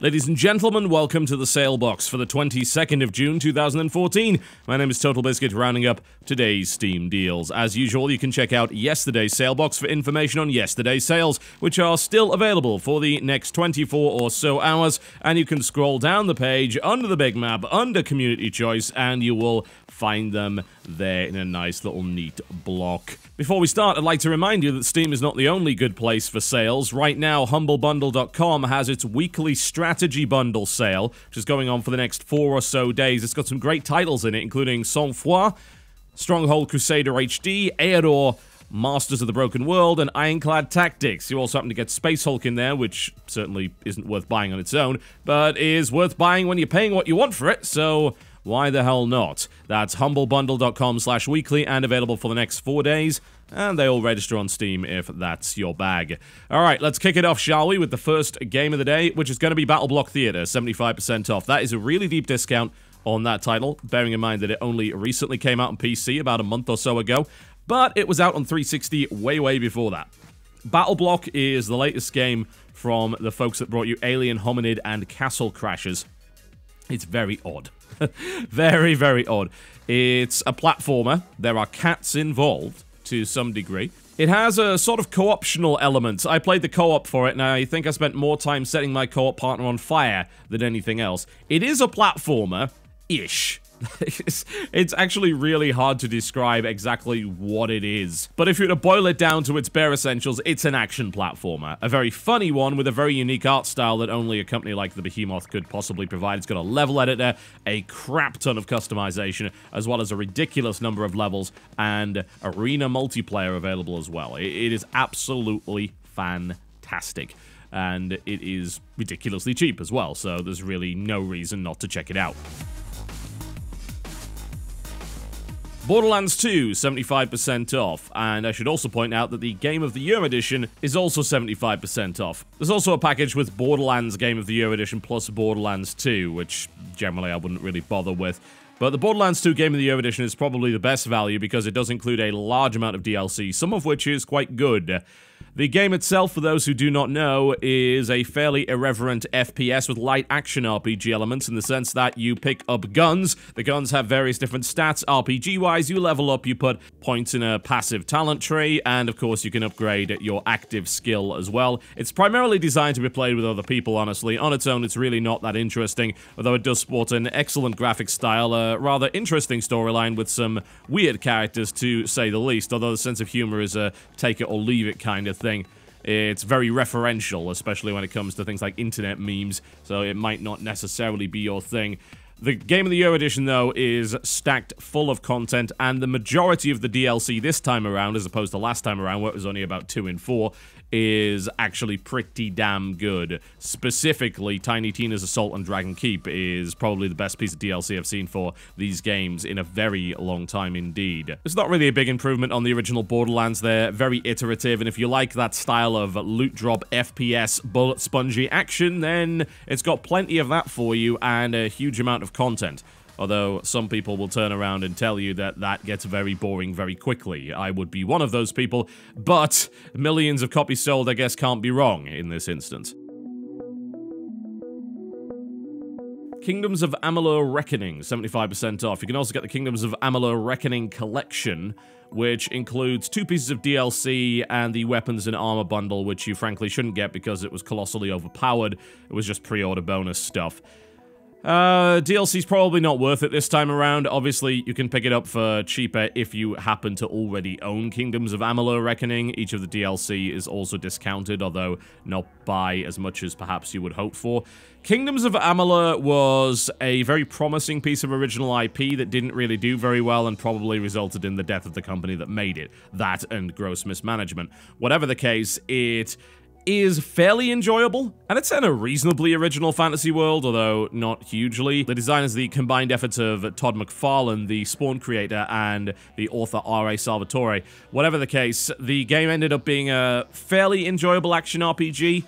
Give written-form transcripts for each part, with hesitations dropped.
Ladies and gentlemen, welcome to the Salebox for the 22nd of June 2014. My name is TotalBiscuit, rounding up today's Steam deals. As usual, you can check out yesterday's Salebox for information on yesterday's sales, which are still available for the next 24 or so hours, and you can scroll down the page under the big map, under Community Choice, and you will find them there in a nice little neat block. Before we start, I'd like to remind you that Steam is not the only good place for sales. Right now, HumbleBundle.com has its weekly strategy bundle sale, which is going on for the next 4 or so days. It's got some great titles in it, including Sang Froid, Stronghold Crusader HD, Eador, Masters of the Broken World, and Ironclad Tactics. You also happen to get Space Hulk in there, which certainly isn't worth buying on its own, but is worth buying when you're paying what you want for it, so why the hell not? That's humblebundle.com/weekly and available for the next 4 days, and they all register on Steam if that's your bag. Alright, let's kick it off, shall we, with the first game of the day, which is going to be BattleBlock Theater, 75% off. That is a really deep discount on that title, bearing in mind that it only recently came out on PC about a month or so ago, but it was out on 360 way before that. BattleBlock is the latest game from the folks that brought you Alien, Hominid, and Castle Crashers. It's very odd. very odd. It's a platformer. There are cats involved to some degree. It has a sort of co-optional element. I played the co-op for it, and I think I spent more time setting my co-op partner on fire than anything else. It is a platformer-ish. It's actually really hard to describe exactly what it is. But if you were to boil it down to its bare essentials, it's an action platformer. A very funny one with a very unique art style that only a company like the Behemoth could possibly provide. It's got a level editor, a crap ton of customization, as well as a ridiculous number of levels, and arena multiplayer available as well. It is absolutely fantastic. And it is ridiculously cheap as well, so there's really no reason not to check it out. Borderlands 2, 75% off, and I should also point out that the Game of the Year edition is also 75% off. There's also a package with Borderlands Game of the Year edition plus Borderlands 2, which generally I wouldn't really bother with. But the Borderlands 2 Game of the Year edition is probably the best value because it does include a large amount of DLC, some of which is quite good. The game itself, for those who do not know, is a fairly irreverent FPS with light action RPG elements in the sense that you pick up guns. The guns have various different stats. RPG-wise, you level up, you put points in a passive talent tree, and of course you can upgrade your active skill as well. It's primarily designed to be played with other people, honestly. On its own, it's really not that interesting, although it does sport an excellent graphic style, a rather interesting storyline with some weird characters, to say the least, although the sense of humor is a take-it-or-leave-it kind of thing. It's very referential, especially when it comes to things like internet memes, so it might not necessarily be your thing. The Game of the Year edition, though, is stacked full of content, and the majority of the DLC this time around, as opposed to last time around, where it was only about 2 in 4, is actually pretty damn good. Specifically, Tiny Tina's Assault on Dragon Keep is probably the best piece of DLC I've seen for these games in a very long time indeed. It's not really a big improvement on the original Borderlands. They're very iterative, and if you like that style of loot drop FPS bullet spongy action, then it's got plenty of that for you and a huge amount of content. Although some people will turn around and tell you that that gets very boring very quickly. I would be one of those people, but millions of copies sold, I guess, can't be wrong in this instance. Kingdoms of Amalur Reckoning, 75% off. You can also get the Kingdoms of Amalur Reckoning Collection, which includes 2 pieces of DLC and the Weapons and Armor bundle, which you frankly shouldn't get because it was colossally overpowered. It was just pre-order bonus stuff. DLC's probably not worth it this time around. Obviously, you can pick it up for cheaper if you happen to already own Kingdoms of Amalur Reckoning. Each of the DLC is also discounted, although not by as much as perhaps you would hope for. Kingdoms of Amalur was a very promising piece of original IP that didn't really do very well and probably resulted in the death of the company that made it. That and gross mismanagement. Whatever the case, it is fairly enjoyable, and it's in a reasonably original fantasy world, although not hugely. The design is the combined efforts of Todd McFarlane, the Spawn creator, and the author R.A. Salvatore. Whatever the case, the game ended up being a fairly enjoyable action RPG,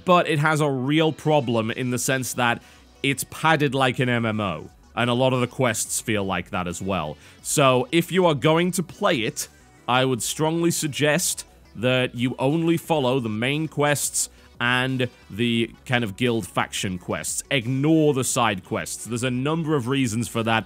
but it has a real problem in the sense that it's padded like an MMO, and a lot of the quests feel like that as well. So if you are going to play it, I would strongly suggest that you only follow the main quests and the kind of guild faction quests. Ignore the side quests. There's a number of reasons for that.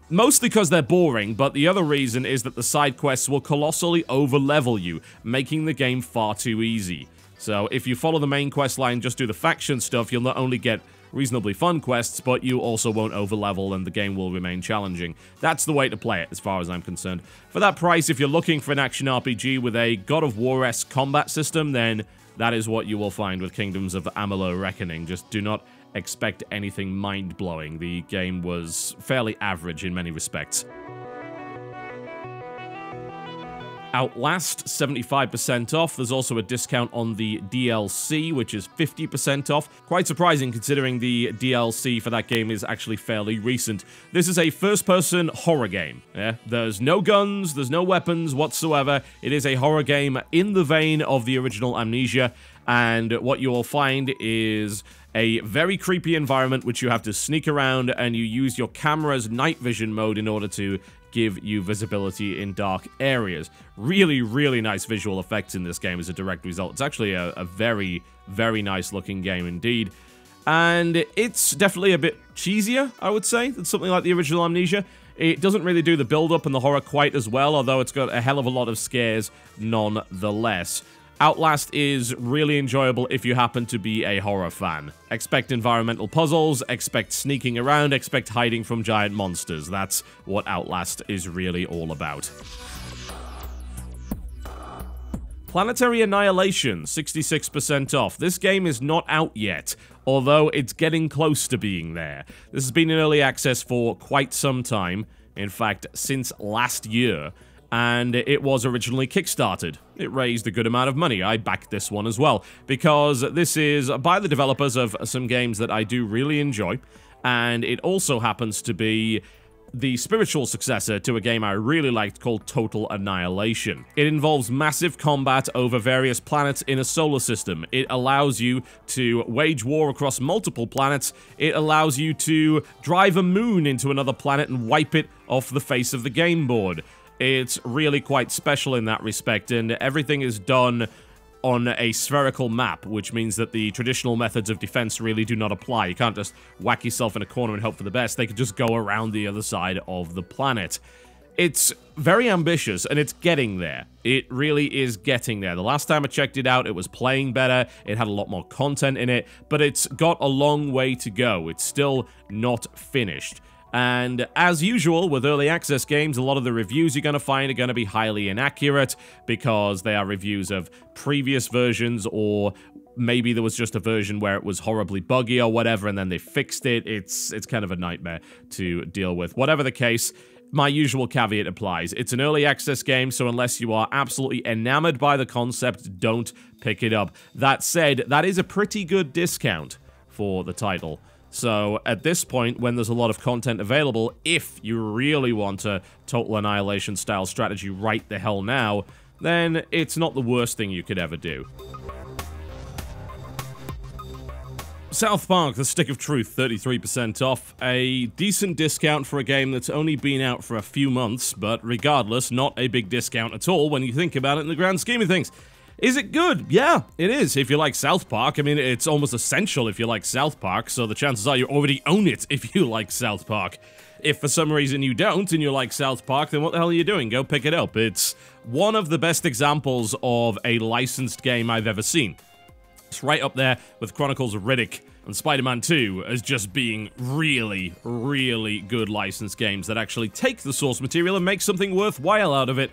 Mostly because they're boring, but the other reason is that the side quests will colossally overlevel you, making the game far too easy. So if you follow the main quest line, just do the faction stuff, you'll not only get reasonably fun quests, but you also won't overlevel and the game will remain challenging. That's the way to play it, as far as I'm concerned. For that price, if you're looking for an action RPG with a God of War-esque combat system, then that is what you will find with Kingdoms of Amalur Reckoning. Just do not expect anything mind-blowing. The game was fairly average in many respects. Outlast, 75% off. There's also a discount on the DLC, which is 50% off. Quite surprising considering the DLC for that game is actually fairly recent. This is a first-person horror game. Yeah? There's no guns, there's no weapons whatsoever. It is a horror game in the vein of the original Amnesia, and what you will find is a very creepy environment which you have to sneak around, and you use your camera's night vision mode in order to give you visibility in dark areas. Really, really nice visual effects in this game as a direct result. It's actually a very, very nice looking game indeed. And it's definitely a bit cheesier, I would say, than something like the original Amnesia. It doesn't really do the build-up and the horror quite as well, although it's got a hell of a lot of scares nonetheless. Outlast is really enjoyable if you happen to be a horror fan. Expect environmental puzzles, expect sneaking around, expect hiding from giant monsters. That's what Outlast is really all about. Planetary Annihilation, 66% off. This game is not out yet, although it's getting close to being there. This has been in early access for quite some time, in fact, since last year. And it was originally kickstarted. It raised a good amount of money. I backed this one as well, because this is by the developers of some games that I do really enjoy, and it also happens to be the spiritual successor to a game I really liked called Total Annihilation. It involves massive combat over various planets in a solar system. It allows you to wage war across multiple planets. It allows you to drive a moon into another planet and wipe it off the face of the game board. It's really quite special in that respect, and everything is done on a spherical map, which means that the traditional methods of defense really do not apply. You can't just whack yourself in a corner and hope for the best. They could just go around the other side of the planet. It's very ambitious, and it's getting there. It really is getting there. The last time I checked it out, it was playing better, it had a lot more content in it, but it's got a long way to go. It's still not finished. And as usual with early access games, a lot of the reviews you're going to find are going to be highly inaccurate because they are reviews of previous versions, or maybe there was just a version where it was horribly buggy or whatever and then they fixed it. It's kind of a nightmare to deal with. Whatever the case, my usual caveat applies. It's an early access game, so unless you are absolutely enamored by the concept, don't pick it up. That said, that is a pretty good discount for the title. So, at this point, when there's a lot of content available, if you really want a Total Annihilation style strategy right the hell now, then it's not the worst thing you could ever do. South Park, The Stick of Truth, 33% off. A decent discount for a game that's only been out for a few months, but regardless, not a big discount at all when you think about it in the grand scheme of things. Is it good? Yeah, it is. If you like South Park, I mean, it's almost essential if you like South Park, so the chances are you already own it if you like South Park. If for some reason you don't and you like South Park, then what the hell are you doing? Go pick it up. It's one of the best examples of a licensed game I've ever seen. It's right up there with Chronicles of Riddick and Spider-Man 2 as just being really, really good licensed games that actually take the source material and make something worthwhile out of it.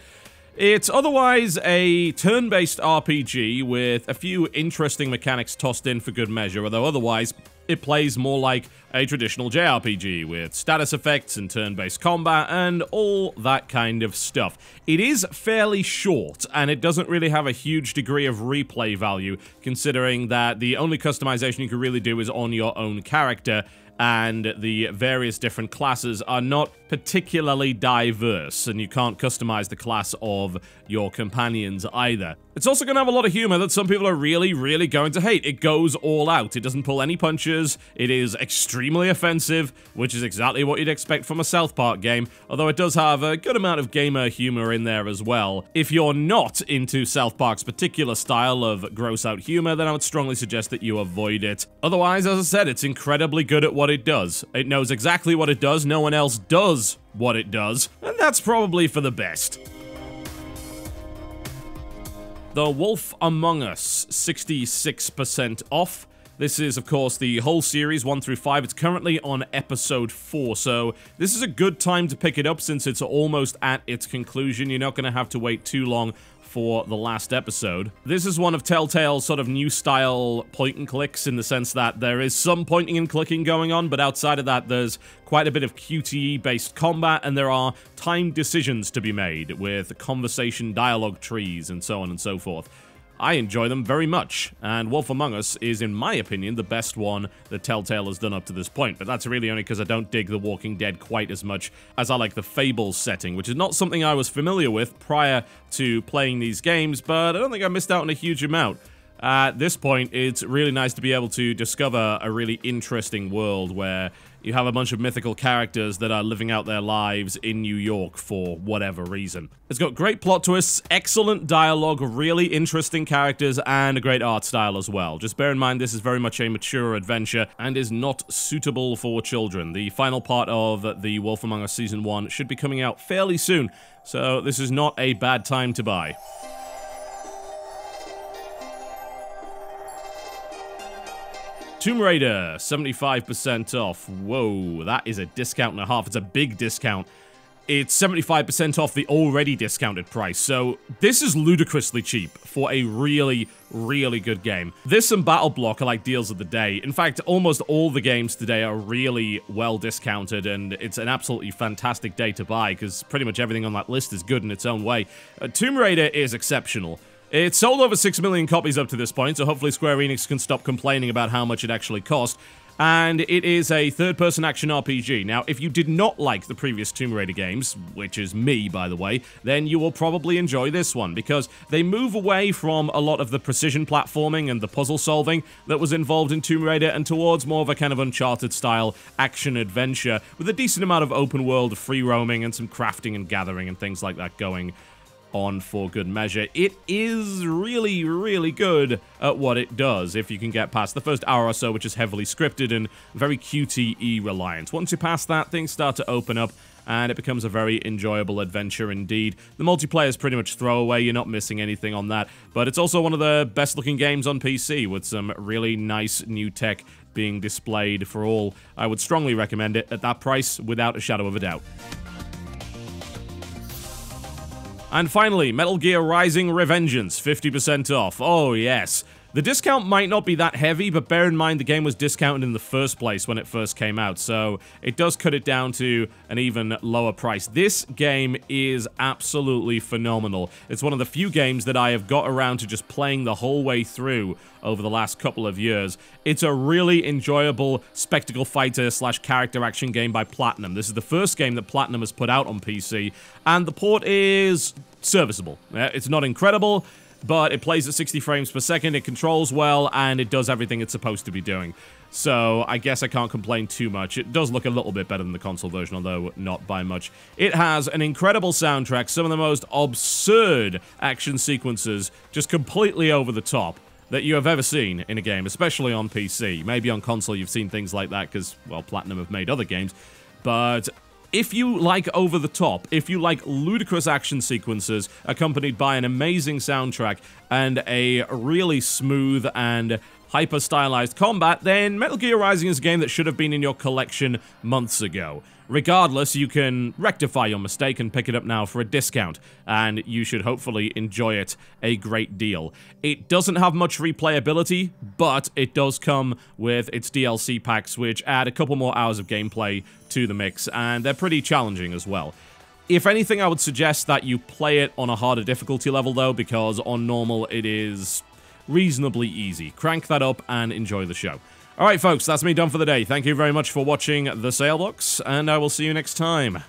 It's otherwise a turn-based RPG with a few interesting mechanics tossed in for good measure, although otherwise it plays more like a traditional JRPG with status effects and turn-based combat and all that kind of stuff. It is fairly short, and it doesn't really have a huge degree of replay value, considering that the only customization you can really do is on your own character, and the various different classes are not particularly diverse, and you can't customize the class of your companions either. It's also going to have a lot of humor that some people are really, really going to hate. It goes all out. It doesn't pull any punches. It is extremely offensive, which is exactly what you'd expect from a South Park game, although it does have a good amount of gamer humor in there as well. If you're not into South Park's particular style of gross-out humor, then I would strongly suggest that you avoid it. Otherwise, as I said, it's incredibly good at what it does. It knows exactly what it does. No one else does what it does, and that's probably for the best. The Wolf Among Us, 66% off. This is, of course, the whole series, 1 through 5. It's currently on episode 4, so this is a good time to pick it up since it's almost at its conclusion. You're not going to have to wait too long for the last episode. This is one of Telltale's sort of new style point and clicks in the sense that there is some pointing and clicking going on, but outside of that, there's quite a bit of QTE-based combat, and there are timed decisions to be made with conversation dialogue trees and so on and so forth. I enjoy them very much, and Wolf Among Us is, in my opinion, the best one that Telltale has done up to this point, but that's really only because I don't dig The Walking Dead quite as much as I like the Fable setting, which is not something I was familiar with prior to playing these games, but I don't think I missed out on a huge amount. At this point, it's really nice to be able to discover a really interesting world where you have a bunch of mythical characters that are living out their lives in New York for whatever reason. It's got great plot twists, excellent dialogue, really interesting characters, and a great art style as well. Just bear in mind this is very much a mature adventure and is not suitable for children. The final part of the Wolf Among Us Season 1 should be coming out fairly soon, so this is not a bad time to buy. Tomb Raider, 75% off. Whoa, that is a discount and a half. It's a big discount. It's 75% off the already discounted price, so this is ludicrously cheap for a really, really good game. This and BattleBlock are like deals of the day. In fact, almost all the games today are really well discounted, and it's an absolutely fantastic day to buy, because pretty much everything on that list is good in its own way. Tomb Raider is exceptional. It's sold over 6 million copies up to this point, so hopefully Square Enix can stop complaining about how much it actually cost. And it is a third-person action RPG. Now, if you did not like the previous Tomb Raider games, which is me, by the way, then you will probably enjoy this one, because they move away from a lot of the precision platforming and the puzzle solving that was involved in Tomb Raider and towards more of a kind of Uncharted-style action-adventure with a decent amount of open-world free roaming and some crafting and gathering and things like that going on for good measure. It is really, really good at what it does if you can get past the first hour or so, which is heavily scripted and very QTE reliant. Once you pass that, things start to open up and it becomes a very enjoyable adventure indeed. The multiplayer is pretty much throwaway, you're not missing anything on that, but it's also one of the best looking games on PC with some really nice new tech being displayed for all. I would strongly recommend it at that price without a shadow of a doubt. And finally, Metal Gear Rising: Revengeance, 50% off. Oh yes. The discount might not be that heavy, but bear in mind the game was discounted in the first place when it first came out, so it does cut it down to an even lower price. This game is absolutely phenomenal. It's one of the few games that I have got around to just playing the whole way through over the last couple of years. It's a really enjoyable spectacle fighter / character action game by Platinum. This is the first game that Platinum has put out on PC, and the port is serviceable. It's not incredible, but it plays at 60 frames per second, it controls well, and it does everything it's supposed to be doing. So I guess I can't complain too much. It does look a little bit better than the console version, although not by much. It has an incredible soundtrack, some of the most absurd action sequences, just completely over the top, that you have ever seen in a game, especially on PC. Maybe on console you've seen things like that because, well, Platinum have made other games, but if you like over the top, if you like ludicrous action sequences accompanied by an amazing soundtrack and a really smooth and hyper-stylized combat, then Metal Gear Rising is a game that should have been in your collection months ago. Regardless, you can rectify your mistake and pick it up now for a discount, and you should hopefully enjoy it a great deal. It doesn't have much replayability, but it does come with its DLC packs, which add a couple more hours of gameplay to the mix, and they're pretty challenging as well. If anything, I would suggest that you play it on a harder difficulty level, though, because on normal it is reasonably easy. Crank that up and enjoy the show. Alright folks, that's me done for the day. Thank you very much for watching the Salebox, and I will see you next time.